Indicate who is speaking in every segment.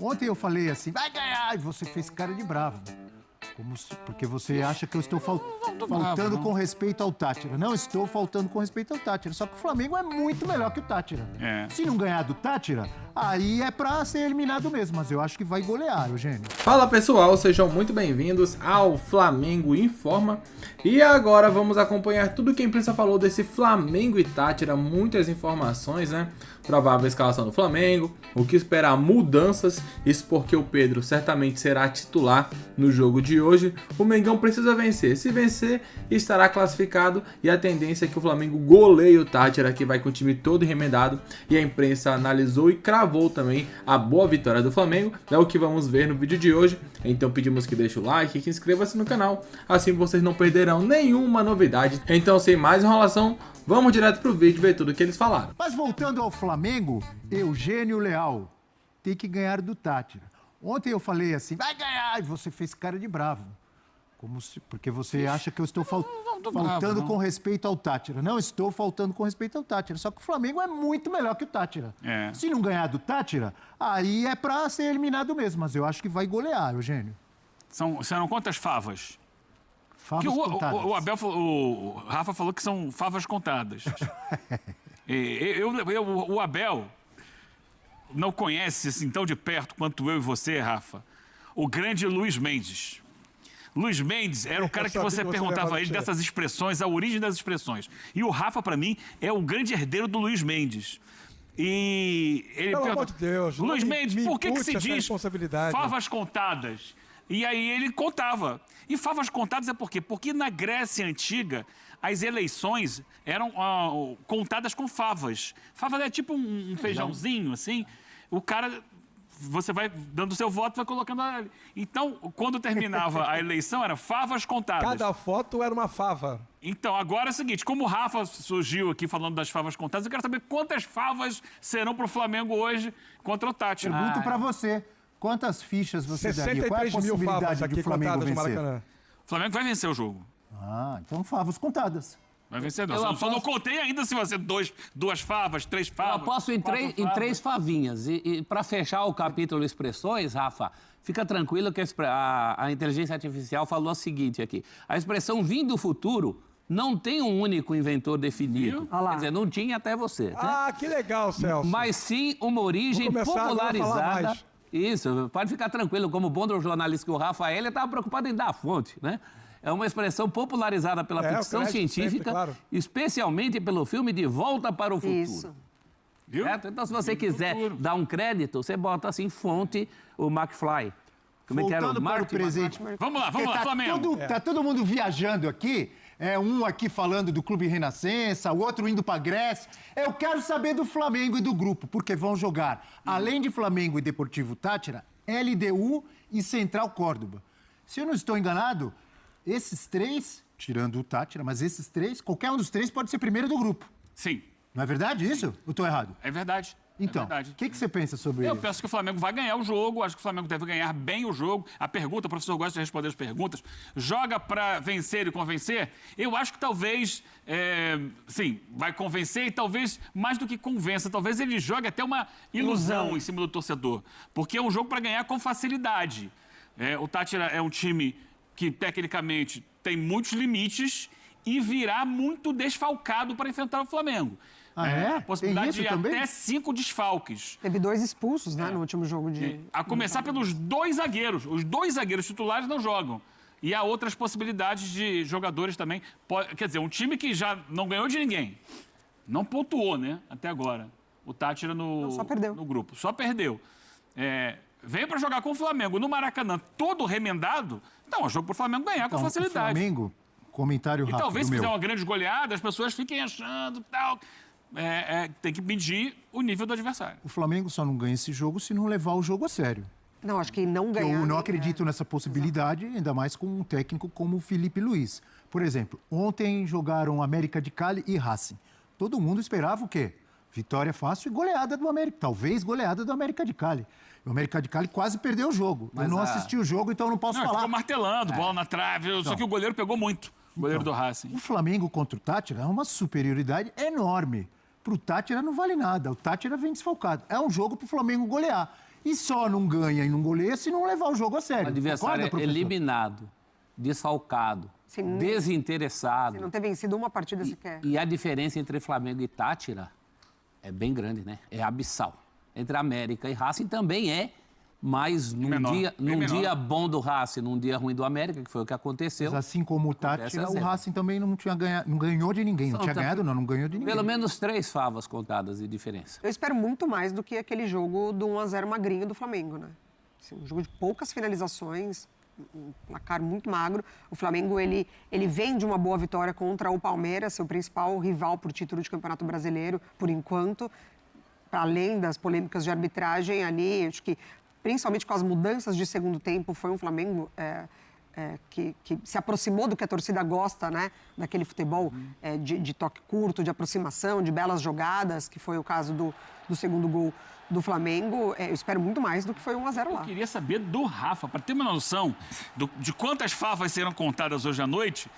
Speaker 1: Ontem eu falei assim, vai ganhar, e você fez cara de bravo. Porque você acha que eu estou faltando com respeito ao Táchira. Não estou faltando com respeito ao Táchira. Só que o Flamengo é muito melhor que o Táchira. Se não ganhar do Táchira, aí é pra ser eliminado mesmo. Mas eu acho que vai golear, Eugênio.
Speaker 2: Fala pessoal, sejam muito bem-vindos ao Flamengo Informa. E agora vamos acompanhar tudo que a imprensa falou desse Flamengo e Táchira. Muitas informações, né? Provável escalação do Flamengo, o que esperar mudanças, isso porque o Pedro certamente será titular no jogo de hoje. O Mengão precisa vencer, se vencer estará classificado e a tendência é que o Flamengo goleie o Táchira, que vai com o time todo remendado, e a imprensa analisou e cravou também a boa vitória do Flamengo, é o que vamos ver no vídeo de hoje. Então pedimos que deixe o like e que inscreva-se no canal, assim vocês não perderão nenhuma novidade. Então sem mais enrolação, vamos direto pro vídeo ver tudo o que eles falaram.
Speaker 1: Mas voltando ao Flamengo, Eugênio Leal tem que ganhar do Táchira. Ontem eu falei assim, vai ganhar, e você fez cara de bravo. Porque você acha que eu estou faltando com respeito ao Táchira. Não estou faltando com respeito ao Táchira. Só que o Flamengo é muito melhor que o Táchira. Se não ganhar do Táchira, aí é pra ser eliminado mesmo. Mas eu acho que vai golear, Eugênio.
Speaker 3: Serão quantas favas?
Speaker 1: Favas
Speaker 3: Que
Speaker 1: contadas.
Speaker 3: o Rafa falou que são favas contadas. O Abel não conhece assim tão de perto quanto eu e você, Rafa, o grande Luiz Mendes. Luiz Mendes era o cara que você perguntava a ele dessas expressões, a origem das expressões. E o Rafa, para mim, é o grande herdeiro do Luiz Mendes. E ele
Speaker 4: Pelo amor de Deus,
Speaker 3: Luiz Mendes, por que se diz
Speaker 4: favas
Speaker 3: contadas? E aí ele contava. E favas contadas é por quê? Porque na Grécia Antiga, as eleições eram contadas com favas. Favas é tipo um feijãozinho, assim. O cara, você vai dando o seu voto, vai colocando ali. Então, quando terminava a eleição, eram favas contadas.
Speaker 4: Cada foto era uma fava.
Speaker 3: Então, agora é o seguinte, como o Rafa surgiu aqui falando das favas contadas, eu quero saber quantas favas serão para o Flamengo hoje contra o Táchira.
Speaker 1: Pergunto pra você. Quantas fichas você daria? Qual é a
Speaker 4: 63 mil favas
Speaker 1: possibilidade
Speaker 4: aqui
Speaker 1: de o Flamengo
Speaker 4: contadas no
Speaker 1: vencer?
Speaker 4: Maracanã.
Speaker 3: O Flamengo vai vencer o jogo.
Speaker 1: Então favas contadas.
Speaker 3: Vai vencer. Só não contei ainda se vai ser duas favas, três
Speaker 5: Eu
Speaker 3: favas.
Speaker 5: aposto em três favinhas. E para fechar o capítulo expressões, Rafa, fica tranquilo que a inteligência artificial falou o seguinte aqui. A expressão vim do futuro não tem um único inventor definido. Quer dizer, não tinha até você.
Speaker 4: Ah, que legal, Celso.
Speaker 5: Mas sim uma origem popularizada. Isso, pode ficar tranquilo, como bom jornalista que o Rafael, ele estava preocupado em dar a fonte, né? É uma expressão popularizada pela ficção científica,
Speaker 4: sempre, claro.
Speaker 5: Especialmente pelo filme De Volta para o Futuro.
Speaker 6: Isso.
Speaker 3: Viu?
Speaker 5: Certo? Então, se você quiser dar um crédito, você bota assim, fonte, o McFly. Como é que era?
Speaker 1: Voltando para o presente.
Speaker 3: Vamos lá, Flamengo.
Speaker 1: Tá todo mundo viajando aqui. Um aqui falando do Clube Renascença, o outro indo para Grécia. Eu quero saber do Flamengo e do grupo, porque vão jogar, além de Flamengo e Deportivo Táchira, LDU e Central Córdoba. Se eu não estou enganado, esses três, tirando o Táchira, mas esses três, qualquer um dos três pode ser primeiro do grupo.
Speaker 3: Sim.
Speaker 1: Não é verdade isso? Ou estou errado?
Speaker 3: É verdade.
Speaker 1: Então,
Speaker 3: é
Speaker 1: o que você pensa sobre isso?
Speaker 3: Eu penso que o Flamengo vai ganhar o jogo, acho que o Flamengo deve ganhar bem o jogo. A pergunta, o professor gosta de responder as perguntas. Joga para vencer e convencer? Eu acho que talvez, sim, vai convencer e talvez, mais do que convença, talvez ele jogue até uma ilusão em cima do torcedor. Porque é um jogo para ganhar com facilidade. O Táchira é um time que, tecnicamente, tem muitos limites e virá muito desfalcado para enfrentar o Flamengo. Possibilidade de até 5 desfalques.
Speaker 6: Teve 2 expulsos, né, no último jogo de...
Speaker 3: A começar pelos 2 zagueiros. Os 2 zagueiros titulares não jogam. E há outras possibilidades de jogadores também. Quer dizer, um time que já não ganhou de ninguém. Não pontuou, né, até agora. O Táchira
Speaker 6: só perdeu.
Speaker 3: no grupo. Só perdeu. Vem para jogar com o Flamengo no Maracanã, todo remendado. Então, é um jogo para o Flamengo ganhar com facilidade.
Speaker 1: O Flamengo, comentário rápido.
Speaker 3: E talvez se
Speaker 1: meu.
Speaker 3: fizer uma grande goleada, as pessoas fiquem achando tal... tem que medir o nível do adversário.
Speaker 1: O Flamengo só não ganha esse jogo se não levar o jogo a sério.
Speaker 6: Não, acho que não ganhar...
Speaker 1: Eu não acredito nessa possibilidade, ainda mais com um técnico como o Felipe Luiz. Por exemplo, ontem jogaram América de Cali e Racing. Todo mundo esperava o quê? Vitória fácil e goleada do América. Talvez goleada do América de Cali. O América de Cali quase perdeu o jogo. Eu não assisti o jogo, então eu não posso falar.
Speaker 3: Ficou martelando, bola na trave, só que o goleiro pegou muito. O goleiro do Racing.
Speaker 1: O Flamengo contra o Táchira é uma superioridade enorme. Para o Táchira não vale nada. O Táchira vem desfalcado. É um jogo para o Flamengo golear. E só não ganha e não goleia se não levar o jogo a sério.
Speaker 5: O adversário
Speaker 1: Concorda,
Speaker 5: é
Speaker 1: professor?
Speaker 5: eliminado, desfalcado, desinteressado.
Speaker 6: Se não ter vencido uma partida sequer.
Speaker 5: E a diferença entre Flamengo e Tátira é bem grande, né? É abissal. Entre América e Racing também é, mas
Speaker 3: Menor, bem
Speaker 5: num
Speaker 3: menor.
Speaker 5: dia bom do Racing, num dia ruim do América, que foi o que aconteceu.
Speaker 1: Mas assim como o
Speaker 5: Acontece
Speaker 1: Tátira, o
Speaker 5: sempre.
Speaker 1: Racing também não tinha ganhado, não ganhou de ninguém. Não
Speaker 5: São
Speaker 1: tinha
Speaker 5: tam-
Speaker 1: ganhado, não ganhou de ninguém.
Speaker 5: Pelo menos 3 favas contadas de diferença.
Speaker 6: Eu espero muito mais do que aquele jogo do 1-0 magrinho do Flamengo, né? Assim, um jogo de poucas finalizações, um placar muito magro. O Flamengo, ele vem de uma boa vitória contra o Palmeiras, seu principal rival por título de Campeonato Brasileiro, por enquanto. Além das polêmicas de arbitragem ali, acho que principalmente com as mudanças de segundo tempo, foi um Flamengo que se aproximou do que a torcida gosta, né? Daquele futebol de toque curto, de aproximação, de belas jogadas, que foi o caso do segundo gol do Flamengo. Eu espero muito mais do que foi 1-0 lá.
Speaker 3: Eu queria saber do Rafa, para ter uma noção de quantas favas serão contadas hoje à noite.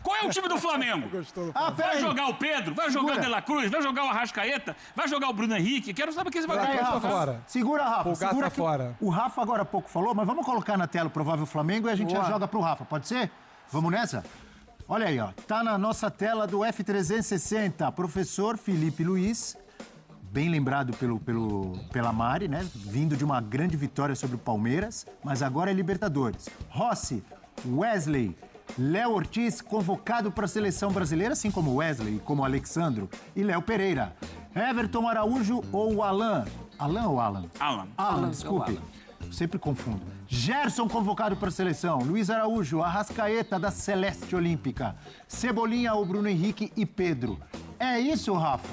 Speaker 3: Qual é o time do Flamengo? Vai
Speaker 1: peraí.
Speaker 3: jogar o Pedro? Vai jogar
Speaker 1: Segura.
Speaker 3: o De La Cruz? Vai jogar o Arrascaeta? Vai jogar o Bruno Henrique? Quero saber quem você vai
Speaker 4: Vai,
Speaker 3: jogar.
Speaker 4: tá fora.
Speaker 1: Segura, Rafa.
Speaker 4: O gato
Speaker 1: Segura
Speaker 4: tá
Speaker 1: que
Speaker 4: fora.
Speaker 1: O Rafa agora há pouco falou, mas vamos colocar na tela o provável Flamengo e a gente já joga pro Rafa. Pode ser? Vamos nessa? Olha aí, ó. Tá na nossa tela do F360. Professor Felipe Luiz, bem lembrado pela Mari, né? Vindo de uma grande vitória sobre o Palmeiras, mas agora é Libertadores. Rossi, Wesley, Léo Ortiz, convocado para a seleção brasileira, assim como Wesley, como Alexandro, e Léo Pereira. Everton Araújo ou Alan? Alan ou Alan?
Speaker 3: Alan.
Speaker 1: Desculpe.
Speaker 5: Alan.
Speaker 1: Sempre confundo. Gerson convocado para a seleção. Luiz Araújo, Arrascaeta da Celeste Olímpica. Cebolinha ou Bruno Henrique e Pedro. É isso, Rafa?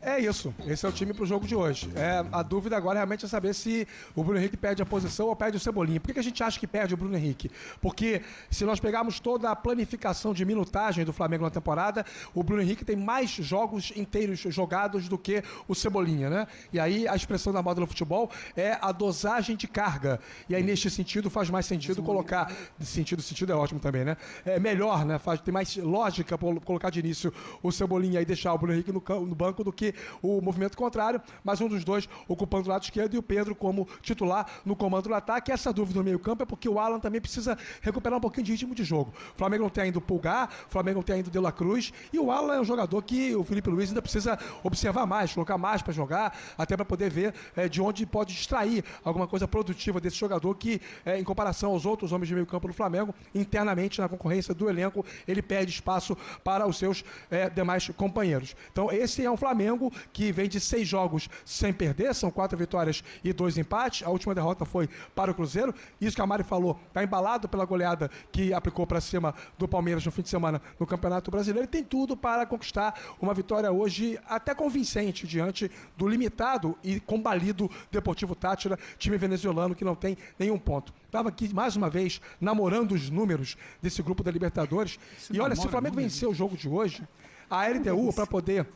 Speaker 4: É isso. Esse é o time pro jogo de hoje. A dúvida agora realmente é saber se o Bruno Henrique perde a posição ou perde o Cebolinha. Por que a gente acha que perde o Bruno Henrique? Porque se nós pegarmos toda a planificação de minutagem do Flamengo na temporada, o Bruno Henrique tem mais jogos inteiros jogados do que o Cebolinha, né? E aí a expressão da moda no futebol é a dosagem de carga. E aí neste sentido faz mais sentido colocar... Sentido é ótimo também, né? É melhor, né? Tem mais lógica colocar de início o Cebolinha e deixar o Bruno Henrique no banco do que o movimento contrário, mas um dos dois ocupando o lado esquerdo e o Pedro como titular no comando do ataque. Essa dúvida no meio-campo é porque o Alan também precisa recuperar um pouquinho de ritmo de jogo. O Flamengo não tem ainda o Pulgar, o Flamengo não tem ainda o De La Cruz, e o Alan é um jogador que o Felipe Luiz ainda precisa observar mais, colocar mais para jogar, até para poder ver de onde pode extrair alguma coisa produtiva desse jogador que, em comparação aos outros homens de meio-campo do Flamengo, internamente na concorrência do elenco, ele perde espaço para os seus demais companheiros. Então esse é um Flamengo que vem de 6 jogos sem perder, são 4 vitórias e 2 empates. A última derrota foi para o Cruzeiro. Isso que a Mari falou, está embalado pela goleada que aplicou para cima do Palmeiras no fim de semana no Campeonato Brasileiro. E tem tudo para conquistar uma vitória hoje até convincente diante do limitado e combalido Deportivo Táchira, time venezuelano que não tem nenhum ponto. Estava aqui mais uma vez namorando os números desse grupo da Libertadores. E olha, se o Flamengo vencer o jogo de hoje, a LDU, para poder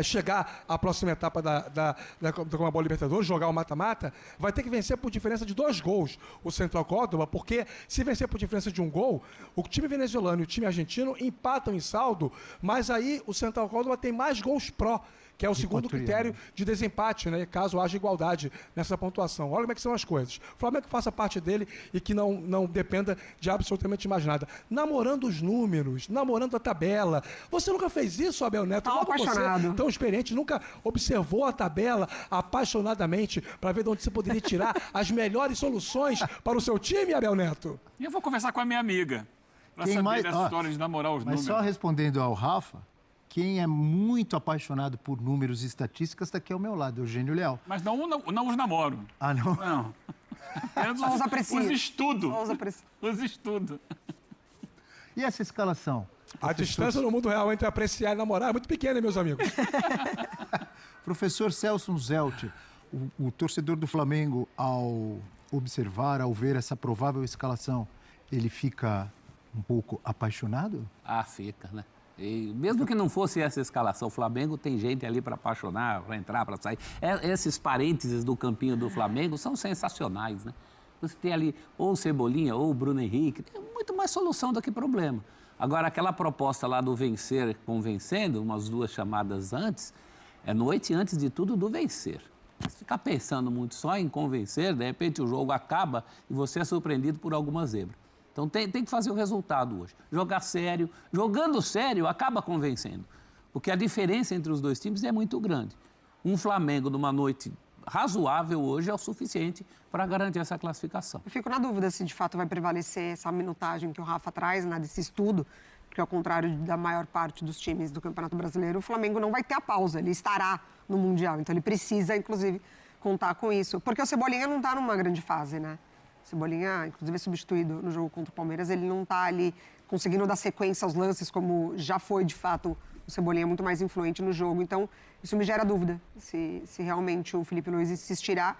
Speaker 4: chegar à próxima etapa da Conmebol Libertadores, jogar o mata-mata, vai ter que vencer por diferença de 2 gols o Central Córdoba, porque se vencer por diferença de 1 gol, o time venezuelano e o time argentino empatam em saldo, mas aí o Central Córdoba tem mais gols pró, que é o segundo critério de desempate, né? Caso haja igualdade nessa pontuação. Olha como é que são as coisas. O Flamengo faça parte dele e que não dependa de absolutamente mais nada. Namorando os números, namorando a tabela. Você nunca fez isso, Abel Neto?
Speaker 6: Logo
Speaker 4: apaixonado. Você, tão experiente, nunca observou a tabela apaixonadamente para ver de onde você poderia tirar as melhores soluções para o seu time, Abel Neto?
Speaker 3: E eu vou conversar com a minha amiga para saber dessa história de namorar os números.
Speaker 1: Mas só respondendo ao Rafa, quem é muito apaixonado por números e estatísticas está aqui ao meu lado, Eugênio Leal.
Speaker 3: Mas não os namoro.
Speaker 1: Ah, não?
Speaker 3: Não.
Speaker 6: Só os aprecio.
Speaker 3: Os estudo.
Speaker 6: Só os aprecio.
Speaker 3: Os estudo.
Speaker 1: E essa escalação?
Speaker 4: A distância no mundo real entre apreciar e namorar é muito pequena, meus amigos.
Speaker 1: Professor Celso Zelt, o torcedor do Flamengo, ao observar, ao ver essa provável escalação, ele fica um pouco apaixonado?
Speaker 5: Ah, fica, né? E mesmo que não fosse essa escalação, o Flamengo tem gente ali para apaixonar, para entrar, para sair. Esses parênteses do campinho do Flamengo são sensacionais, né? Você tem ali ou o Cebolinha ou o Bruno Henrique, tem muito mais solução do que problema. Agora, aquela proposta lá do vencer convencendo, umas 2 chamadas antes, É noite, antes de tudo, do vencer. Se ficar pensando muito só em convencer, de repente o jogo acaba e você é surpreendido por alguma zebra. Então tem que fazer o resultado hoje. Jogar sério. Jogando sério, acaba convencendo. Porque a diferença entre os dois times é muito grande. Um Flamengo numa noite razoável hoje é o suficiente para garantir essa classificação.
Speaker 6: Eu fico na dúvida se de fato vai prevalecer essa minutagem que o Rafa traz, né, desse estudo, porque ao contrário da maior parte dos times do Campeonato Brasileiro, o Flamengo não vai ter a pausa, ele estará no Mundial, então ele precisa, inclusive, contar com isso. Porque o Cebolinha não está numa grande fase, né? O Cebolinha, inclusive, substituído no jogo contra o Palmeiras, ele não está ali conseguindo dar sequência aos lances, como já foi, de fato, o Cebolinha muito mais influente no jogo. Então, isso me gera dúvida, se realmente o Felipe Luiz insistirá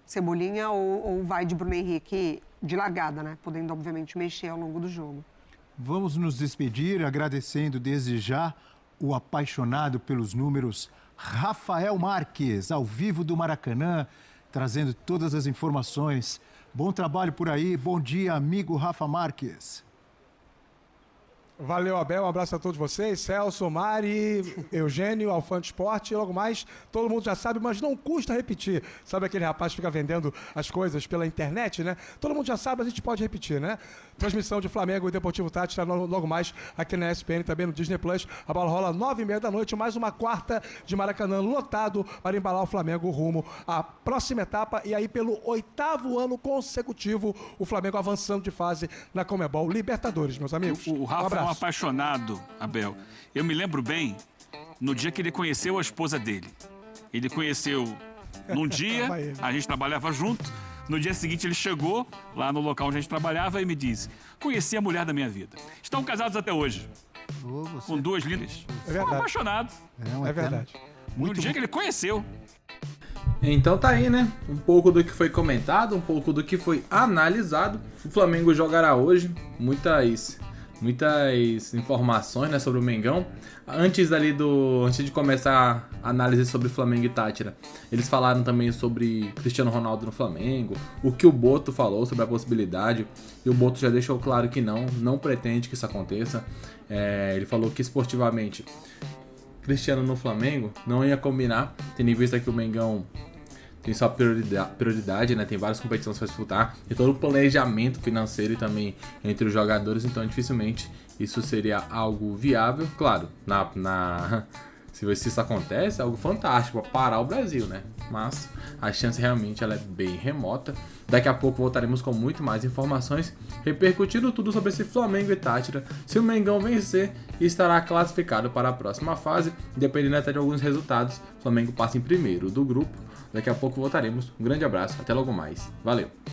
Speaker 6: Cebolinha ou vai de Bruno Henrique de largada, né? Podendo, obviamente, mexer ao longo do jogo.
Speaker 1: Vamos nos despedir agradecendo desde já o apaixonado pelos números Rafael Marques, ao vivo do Maracanã, trazendo todas as informações. Bom trabalho por aí, bom dia, amigo Rafa Marques.
Speaker 4: Valeu, Abel. Um abraço a todos vocês. Celso, Mari, Eugênio, Alfante Esporte. E logo mais, todo mundo já sabe, mas não custa repetir. Sabe aquele rapaz que fica vendendo as coisas pela internet, né? Todo mundo já sabe, a gente pode repetir, né? Transmissão de Flamengo e Deportivo Táchira logo mais aqui na ESPN, também no Disney Plus. A bola rola 9h30 da noite, mais uma quarta de Maracanã lotado para embalar o Flamengo rumo à próxima etapa. E aí, pelo 8º ano consecutivo, o Flamengo avançando de fase na Conmebol Libertadores, meus amigos.
Speaker 3: O Rafa
Speaker 4: Um abraço.
Speaker 3: é um apaixonado, Abel. Eu me lembro bem no dia que ele conheceu a esposa dele. Ele conheceu num dia, a gente trabalhava junto. No dia seguinte ele chegou lá no local onde a gente trabalhava e me disse: conheci a mulher da minha vida. Estão casados até hoje, com 2 lindas.
Speaker 4: É verdade.
Speaker 3: Apaixonado.
Speaker 4: É verdade.
Speaker 3: No dia que ele conheceu.
Speaker 2: Então tá aí, né? Um pouco do que foi comentado, um pouco do que foi analisado. O Flamengo jogará hoje muitas informações, né, sobre o Mengão. Antes de começar a análise sobre Flamengo e Táchira, eles falaram também sobre Cristiano Ronaldo no Flamengo, o que o Boto falou sobre a possibilidade, e o Boto já deixou claro que não pretende que isso aconteça. Ele falou que esportivamente Cristiano no Flamengo não ia combinar, tendo em vista que o Mengão tem sua prioridade, né? Tem várias competições para disputar, tem todo o planejamento financeiro e também entre os jogadores, então dificilmente isso seria algo viável. Claro, se isso acontece, é algo fantástico para parar o Brasil, né? Mas a chance realmente ela é bem remota. Daqui a pouco voltaremos com muito mais informações, repercutindo tudo sobre esse Flamengo e Táchira. Se o Mengão vencer, estará classificado para a próxima fase, dependendo até de alguns resultados. O Flamengo passa em primeiro do grupo. Daqui a pouco voltaremos. Um grande abraço, até logo mais. Valeu!